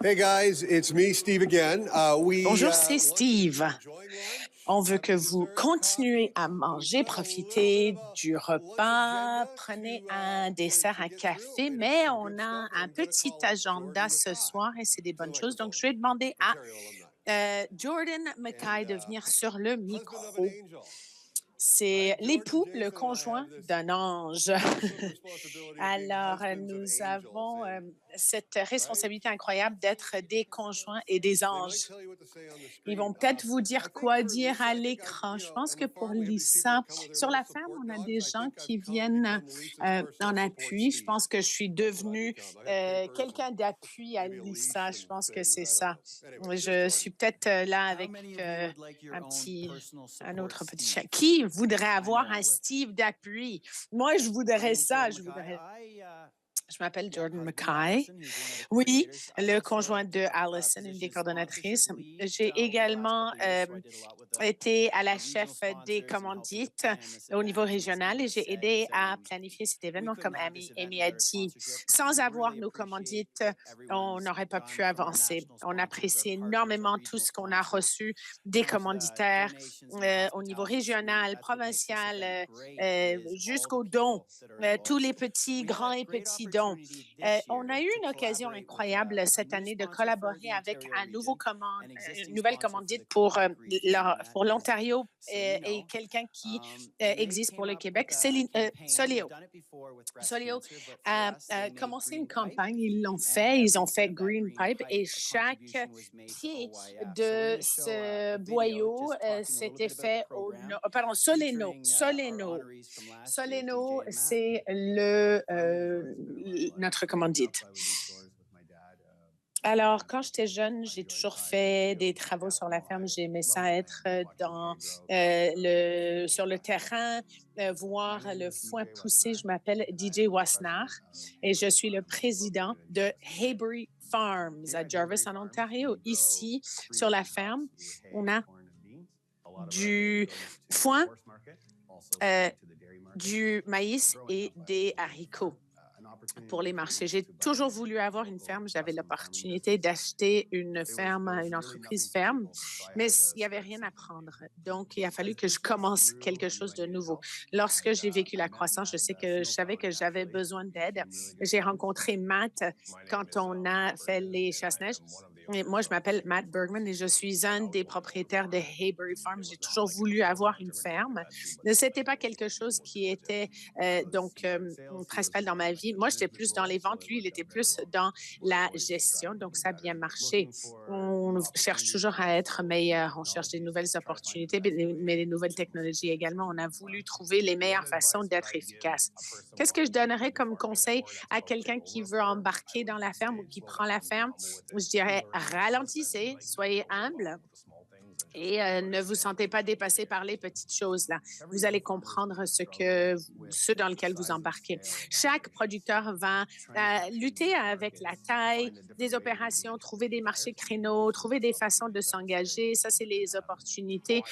Hey guys, it's me, Steve again. Bonjour, c'est Steve. On veut que vous continuez à manger, profiter du repas, prenez un dessert, un café, mais on a un petit agenda ce soir et c'est des bonnes choses. Donc, je vais demander à Jordan Mackay de venir sur le micro. C'est l'époux, le conjoint d'un ange. Alors, nous avons cette responsabilité incroyable d'être des conjoints et des anges. Ils vont peut-être vous dire quoi dire à l'écran. Je pense que pour Lisa, sur la ferme, on a des gens qui viennent en appui. Je pense que je suis devenue quelqu'un d'appui à Lisa. Je pense que c'est ça. Je suis peut-être là avec un un autre petit chat. Qui voudrait avoir un Steve d'appui? Moi, je voudrais ça. Je m'appelle Jordan Mackay. Oui, le conjoint de Allison, une des coordonnatrices. J'ai également été à la chef des commandites au niveau régional et j'ai aidé à planifier cet événement, comme Amy a dit. Sans avoir nos commandites, on n'aurait pas pu avancer. On apprécie énormément tout ce qu'on a reçu des commanditaires au niveau régional, provincial, jusqu'aux dons, tous les petits, grands et petits dons. On a eu une occasion incroyable cette année de collaborer avec une nouvelle commandite pour l'Ontario et quelqu'un qui existe pour le Québec, Solio. Solio a commencé une campagne, ils l'ont fait, ils ont fait Green Pipe et chaque pied de ce boyau s'était fait pardon, Soleno. Soleno, c'est notre commandite. Alors, quand j'étais jeune, j'ai toujours fait des travaux sur la ferme. J'aimais ça être sur le terrain, voir le foin pousser. Je m'appelle DJ Wasnar et je suis le président de Haybury Farms à Jarvis, en Ontario. Ici, sur la ferme, on a du foin, euh, du maïs et des haricots pour les marchés. J'ai toujours voulu avoir une ferme. J'avais l'opportunité d'acheter une ferme, une entreprise ferme, mais il n'y avait rien à prendre. Donc, il a fallu que je commence quelque chose de nouveau. Lorsque j'ai vécu la croissance, je savais que j'avais besoin d'aide. J'ai rencontré Matt quand on a fait les chasse-neige. Et moi, je m'appelle Matt Bergman et je suis un des propriétaires de Haybury Farms. J'ai toujours voulu avoir une ferme. Ce n'était pas quelque chose qui était principal dans ma vie. Moi, j'étais plus dans les ventes. Lui, il était plus dans la gestion. Donc, ça a bien marché. On cherche toujours à être meilleur. On cherche des nouvelles opportunités, mais les nouvelles technologies également. On a voulu trouver les meilleures façons d'être efficace. Qu'est-ce que je donnerais comme conseil à quelqu'un qui veut embarquer dans la ferme ou qui prend la ferme? Je dirais ralentissez, soyez humble et ne vous sentez pas dépassé par les petites choses là. Vous allez comprendre ce dans lequel vous embarquez. Chaque producteur va lutter avec la taille des opérations, trouver des marchés créneaux, trouver des façons de s'engager. Ça, c'est les opportunités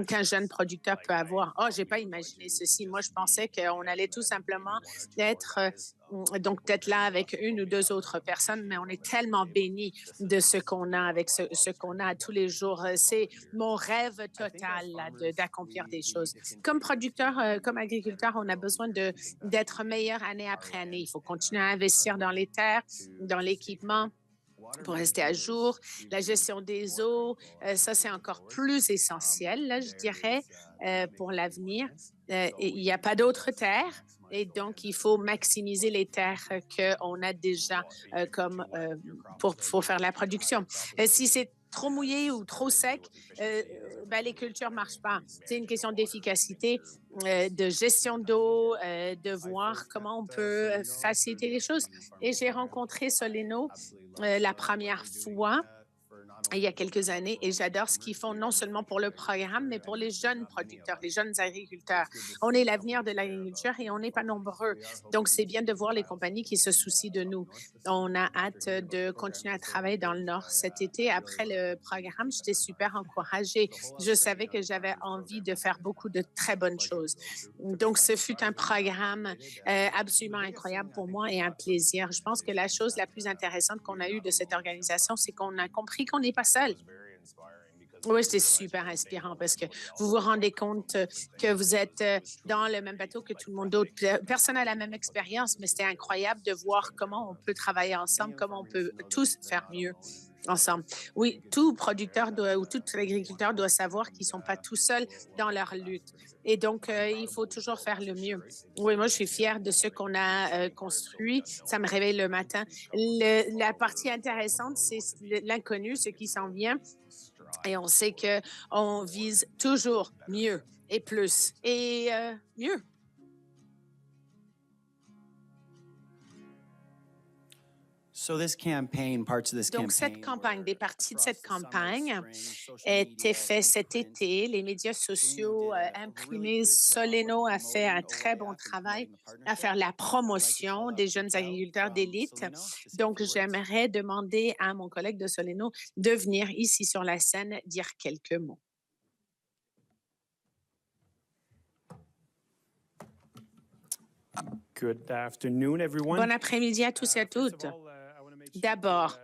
qu'un jeune producteur peut avoir. Oh, j'ai pas imaginé ceci. Moi, je pensais qu'on allait tout simplement être donc d'être là avec une ou deux autres personnes, mais on est tellement béni de ce qu'on a avec ce qu'on a tous les jours. C'est mon rêve total d'accomplir des choses. Comme producteur, comme agriculteur, on a besoin d'être meilleur année après année. Il faut continuer à investir dans les terres, dans l'équipement pour rester à jour. La gestion des eaux, ça, c'est encore plus essentiel, là, je dirais, pour l'avenir. Il n'y a pas d'autres terres. Et donc, il faut maximiser les terres qu'on a déjà pour faire la production. Si c'est trop mouillé ou trop sec, les cultures ne marchent pas. C'est une question d'efficacité, de gestion d'eau, de voir comment on peut faciliter les choses. Et j'ai rencontré Soleno la première fois il y a quelques années et j'adore ce qu'ils font non seulement pour le programme, mais pour les jeunes producteurs, les jeunes agriculteurs. On est l'avenir de l'agriculture et on n'est pas nombreux. Donc, c'est bien de voir les compagnies qui se soucient de nous. On a hâte de continuer à travailler dans le Nord cet été. Après le programme, j'étais super encouragée. Je savais que j'avais envie de faire beaucoup de très bonnes choses. Donc, ce fut un programme absolument incroyable pour moi et un plaisir. Je pense que la chose la plus intéressante qu'on a eue de cette organisation, c'est qu'on a compris qu'on n'est pas seul. Oui, c'était super inspirant parce que vous vous rendez compte que vous êtes dans le même bateau que tout le monde d'autre. Personne n'a la même expérience, mais c'était incroyable de voir comment on peut travailler ensemble, comment on peut tous faire mieux ensemble. Oui, tout producteur doit, ou tout agriculteur doit savoir qu'ils ne sont pas tout seuls dans leur lutte. Et donc, il faut toujours faire le mieux. Oui, moi, je suis fière de ce qu'on a construit. Ça me réveille le matin. La partie intéressante, c'est l'inconnu, ce qui s'en vient. Et on sait qu'on vise toujours mieux et plus et mieux. Donc, cette campagne, des parties de cette campagne étaient faites cet été. Les médias sociaux imprimés, Soleno a fait un très bon travail à faire la promotion des jeunes agriculteurs d'élite. Donc, j'aimerais demander à mon collègue de Soleno de venir ici sur la scène dire quelques mots. Good afternoon, everyone. Bon après-midi à tous et à toutes. D'abord,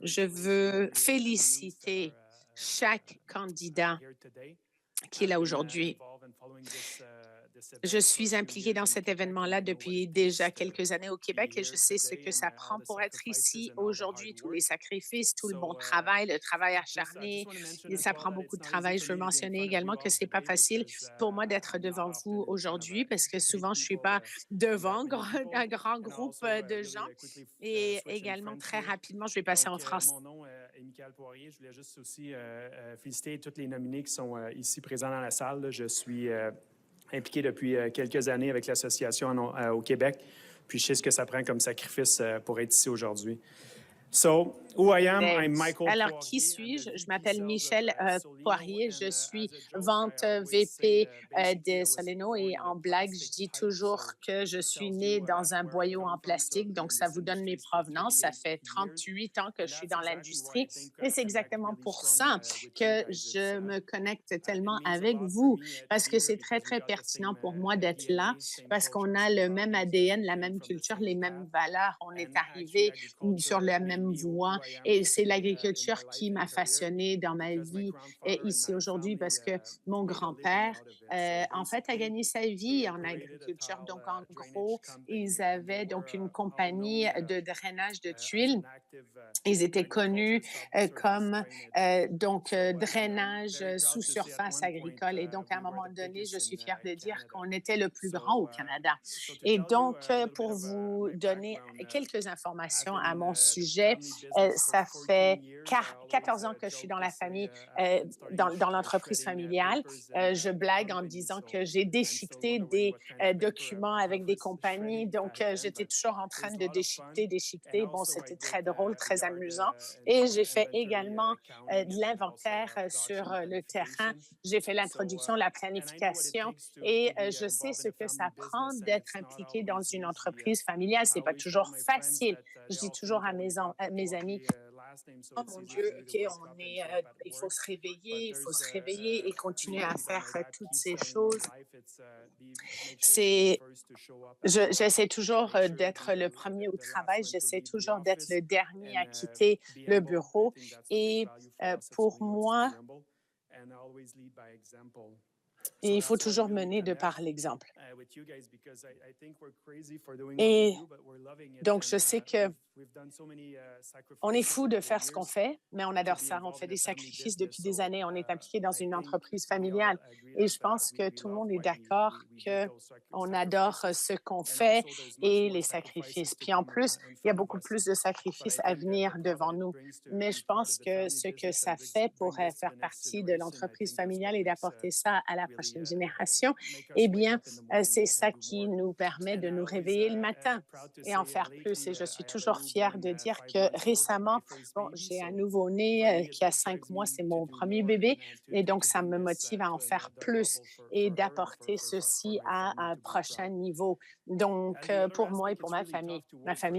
je veux féliciter chaque candidat qui est là aujourd'hui. Je suis impliquée dans cet événement-là depuis déjà quelques années au Québec et je sais ce que ça prend pour être ici aujourd'hui, tous les sacrifices, tout le bon travail, le travail acharné. Et ça prend beaucoup de travail. Je veux mentionner également que c'est pas facile pour moi d'être devant vous aujourd'hui parce que souvent je suis pas devant un grand groupe de gens. Et également, très rapidement, je vais passer en France. Mon nom est Michael Poirier. Je voulais juste aussi féliciter tous les nominés qui sont ici présents dans la salle. Là. Je suis impliqué depuis quelques années avec l'association au Québec. Puis je sais ce que ça prend comme sacrifice pour être ici aujourd'hui. So, who I am, I'm Michael Alors, Poirier. qui suis-je? Je m'appelle Michel Poirier. Je suis vente VP de Soleno et en blague, je dis toujours que je suis née dans un boyau en plastique. Donc, ça vous donne mes provenances. Ça fait 38 ans que je suis dans l'industrie et c'est exactement pour ça que je me connecte tellement avec vous parce que c'est très, très pertinent pour moi d'être là parce qu'on a le même ADN, la même culture, les mêmes valeurs. On est arrivé sur la même voie et c'est l'agriculture qui m'a façonnée dans ma vie ici aujourd'hui parce que mon grand-père, en fait, a gagné sa vie en agriculture. Donc, en gros, ils avaient donc une compagnie de drainage de tuiles. Ils étaient connus comme drainage sous surface agricole. Et donc, à un moment donné, je suis fière de dire qu'on était le plus grand au Canada. Et donc, pour vous donner quelques informations à mon sujet, ça fait 14 ans que je suis dans la famille, dans l'entreprise familiale. Je blague en disant que j'ai déchiqueté des documents avec des compagnies. Donc, j'étais toujours en train de déchiqueter. Bon, c'était très drôle, très amusant. Et j'ai fait également de l'inventaire sur le terrain. J'ai fait l'introduction, la planification et je sais ce que ça prend d'être impliqué dans une entreprise familiale. C'est pas toujours facile. Je dis toujours à mes amis, oh mon Dieu, OK, il faut se réveiller, il faut se réveiller et continuer à faire toutes ces choses. J'essaie toujours d'être le premier au travail, j'essaie toujours d'être le dernier à quitter le bureau. Et pour moi, et il faut toujours mener de par l'exemple. Et donc, je sais que on est fou de faire ce qu'on fait, mais on adore ça. On fait des sacrifices depuis des années. On est impliqué dans une entreprise familiale. Et je pense que tout le monde est d'accord qu'on adore ce qu'on fait et les sacrifices. Puis en plus, il y a beaucoup plus de sacrifices à venir devant nous. Mais je pense que ce que ça fait pour faire partie de l'entreprise familiale et d'apporter ça à la prochaine génération, eh bien, c'est ça qui nous permet de nous réveiller le matin et en faire plus. Et je suis toujours fière de dire que récemment, bon, j'ai un nouveau-né qui a 5 mois, c'est mon premier bébé, et donc ça me motive à en faire plus et d'apporter ceci à un prochain niveau. Donc, pour moi et pour ma famille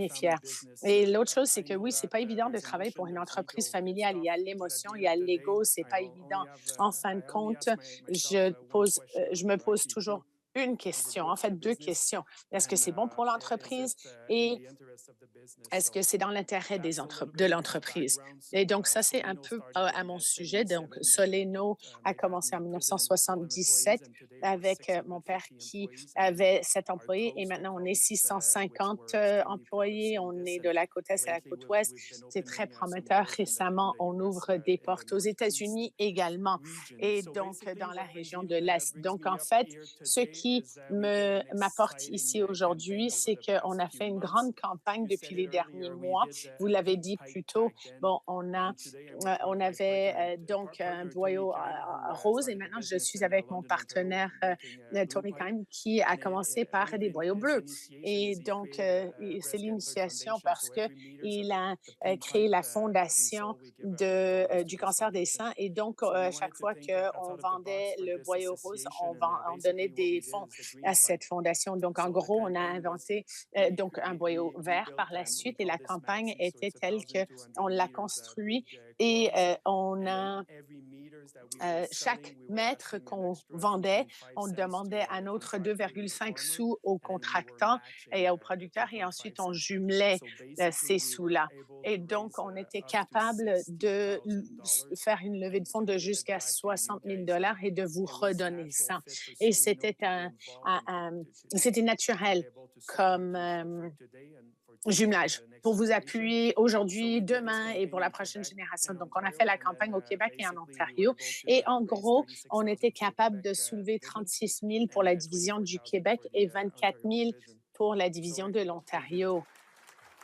est fière. Et l'autre chose, c'est que oui, c'est pas évident de travailler pour une entreprise familiale. Il y a l'émotion, il y a l'ego, c'est pas évident. En fin de compte, je me pose toujours une question, en fait 2 questions. Est-ce que c'est bon pour l'entreprise et est-ce que c'est dans l'intérêt de l'entreprise? Et donc ça, c'est un peu à mon sujet. Donc Soleno a commencé en 1977 avec mon père qui avait 7 employés et maintenant on est 650 employés. On est de la côte est à la côte ouest. C'est très prometteur. Récemment, on ouvre des portes aux États-Unis également et donc dans la région de l'Est. Donc en fait, ce qui m'apporte ici aujourd'hui, c'est qu'on a fait une grande campagne depuis les derniers mois. Vous l'avez dit plus tôt, bon, on avait donc un boyau rose et maintenant je suis avec mon partenaire Tony Kime qui a commencé par des boyaux bleus. Et donc, c'est l'initiation parce qu'il a créé la fondation du cancer des seins. Et donc, chaque fois qu'on vendait le boyau rose, on donnait des fonds à cette fondation. Donc, en gros, on a inventé donc un boyau vert par la suite et la campagne était telle qu'on l'a construit et on a chaque mètre qu'on vendait, on demandait un autre 2,5 sous au contractant et au producteur et ensuite on jumelait ces sous-là. Et donc, on était capable de faire une levée de fonds de jusqu'à 60 000 et de vous redonner ça. Et c'était naturel comme jumelage pour vous appuyer aujourd'hui, demain et pour la prochaine génération. Donc, on a fait la campagne au Québec et en Ontario. Et en gros, on était capable de soulever 36 000 pour la division du Québec et 24 000 pour la division de l'Ontario.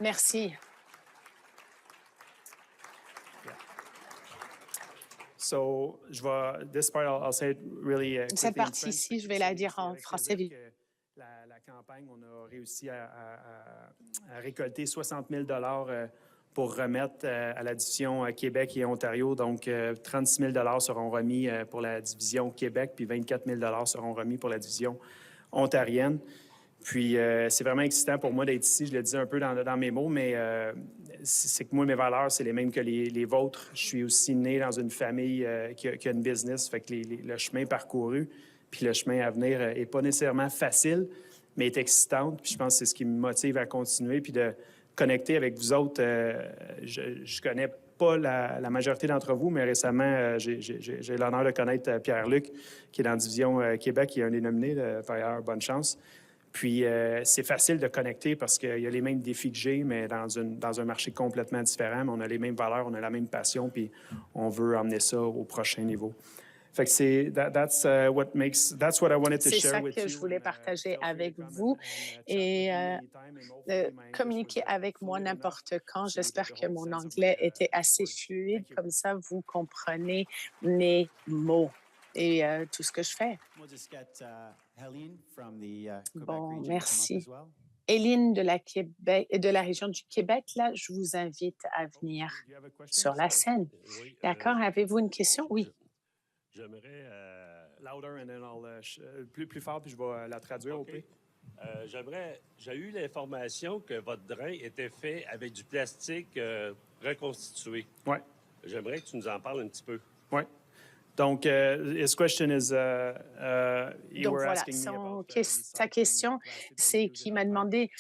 Merci. Cette partie-ci, je vais la dire en français. La campagne, on a réussi à récolter 60 000 pour remettre à la division Québec et Ontario. Donc, 36 000 seront remis pour la division Québec, puis 24 000 seront remis pour la division ontarienne. Puis, c'est vraiment excitant pour moi d'être ici. Je le dis un peu dans mes mots, mais c'est que moi, mes valeurs, c'est les mêmes que les vôtres. Je suis aussi né dans une famille qui a une business, fait que le chemin parcouru, puis le chemin à venir n'est pas nécessairement facile, mais est excitant. Puis je pense que c'est ce qui me motive à continuer, puis de connecter avec vous autres. Je connais pas la majorité d'entre vous, mais récemment, j'ai l'honneur de connaître Pierre-Luc, qui est dans la division Québec, qui est un des nominés. D'ailleurs, bonne chance. Puis, c'est facile de connecter parce qu'il y a les mêmes défis que j'ai, mais dans un marché complètement différent. Mais on a les mêmes valeurs, on a la même passion, puis on veut emmener ça au prochain niveau. Fait que c'est that's what I wanted to share with you. C'est ça que je voulais partager avec vous et communiquer avec moi n'importe quand. J'espère que mon anglais était assez fluide, comme ça vous comprenez mes mots et tout ce que je fais. Bon, merci. Hélène de la région du Québec, là, je vous invite à venir sur la scène. D'accord? Avez-vous une question? Oui. J'aimerais... Louder, and then plus fort, puis je vais la traduire. Okay. J'ai eu l'information que votre drain était fait avec du plastique reconstitué. Oui. J'aimerais que tu nous en parles un petit peu. Oui. Donc, his question is, donc voilà, sa question, c'est qu'il m'a demandé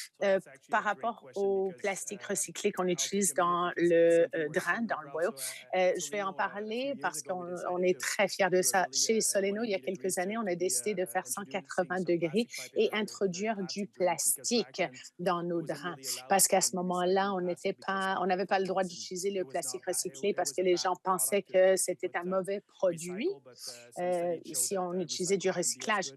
par rapport au plastique recyclé qu'on utilise dans le drain, dans le boyau. Je vais en parler parce qu'on est très fiers de ça. Chez Soleno, il y a quelques années, on a décidé de faire 180 degrés et introduire du plastique dans nos drains. Parce qu'à ce moment-là, on n'avait pas le droit d'utiliser le plastique recyclé parce que les gens pensaient que c'était un mauvais produit si on utilisait du recyclage.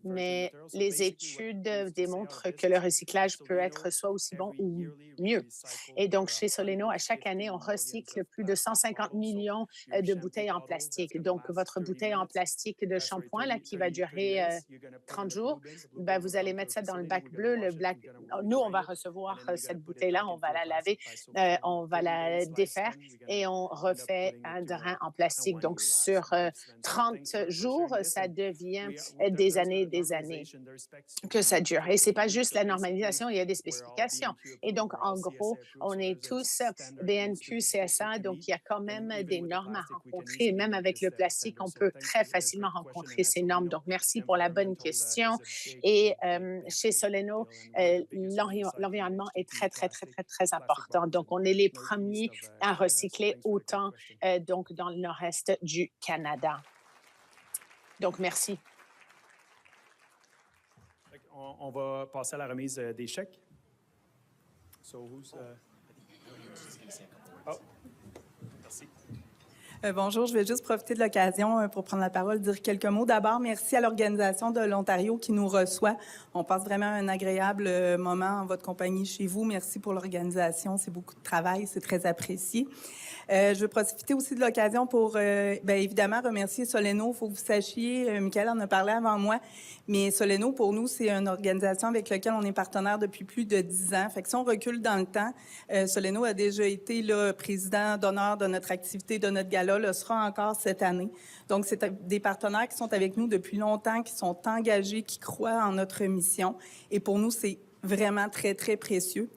mais les études démontrent que le recyclage peut être soit aussi bon ou mieux. Et donc, chez Soleno, à chaque année, on recycle plus de 150 millions de bouteilles en plastique. Donc, votre bouteille en plastique de shampoing là, qui va durer 30 jours, ben, vous allez mettre ça dans le bac bleu. Nous, on va recevoir cette bouteille-là, on va la laver, on va la défaire et on refait un drain en plastique. Donc, sur 30 jours, ça devient des années que ça dure. Et ce n'est pas juste la normalisation, il y a des spécifications. Et donc, en gros, on est tous BNQ, CSA, donc il y a quand même des normes à rencontrer. Et même avec le plastique, on peut très facilement rencontrer ces normes. Donc, merci pour la bonne question. Et chez Soleno, l'environnement est très, très, très, très, très important. Donc, on est les premiers à recycler autant donc dans le nord-est du Canada. Donc, merci. On va passer à la remise des chèques. Merci. Bonjour, je vais juste profiter de l'occasion pour prendre la parole, dire quelques mots. D'abord, merci à l'organisation de l'Ontario qui nous reçoit. On passe vraiment un agréable moment en votre compagnie chez vous. Merci pour l'organisation. C'est beaucoup de travail, c'est très apprécié. Je veux profiter aussi de l'occasion pour, évidemment, remercier Soleno. Il faut que vous sachiez, Michael en a parlé avant moi, mais Soleno, pour nous, c'est une organisation avec laquelle on est partenaire depuis plus de 10 ans. Fait que si on recule dans le temps, Soleno a déjà été là, président d'honneur de notre activité, de notre gala, le sera encore cette année. Donc, c'est des partenaires qui sont avec nous depuis longtemps, qui sont engagés, qui croient en notre mission. Et pour nous, c'est vraiment très, très précieux.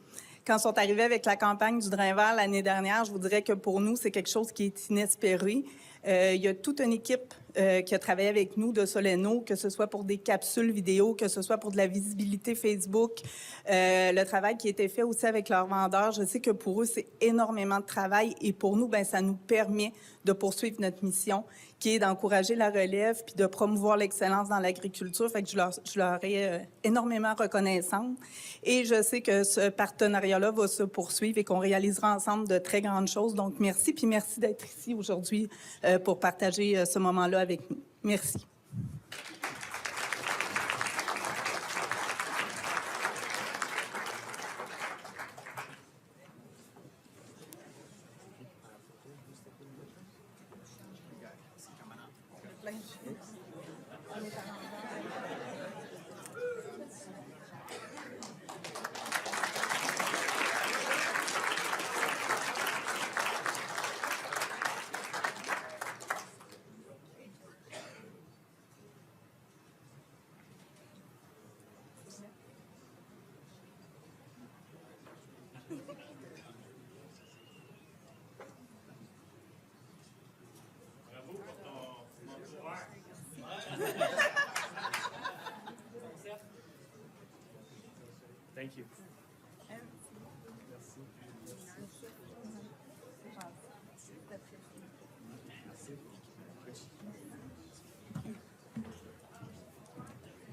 Quand ils sont arrivés avec la campagne du drain vert l'année dernière, je vous dirais que pour nous, c'est quelque chose qui est inespéré. Il y a toute une équipe qui a travaillé avec nous de Soleno, que ce soit pour des capsules vidéo, que ce soit pour de la visibilité Facebook, le travail qui a été fait aussi avec leurs vendeurs. Je sais que pour eux, c'est énormément de travail et pour nous, ça nous permet de poursuivre notre mission qui est d'encourager la relève puis de promouvoir l'excellence dans l'agriculture. Fait que je leur ai énormément reconnaissante. Et je sais que ce partenariat-là va se poursuivre et qu'on réalisera ensemble de très grandes choses. Donc, merci, puis merci d'être ici aujourd'hui pour partager ce moment-là avec nous. Merci. Thank you.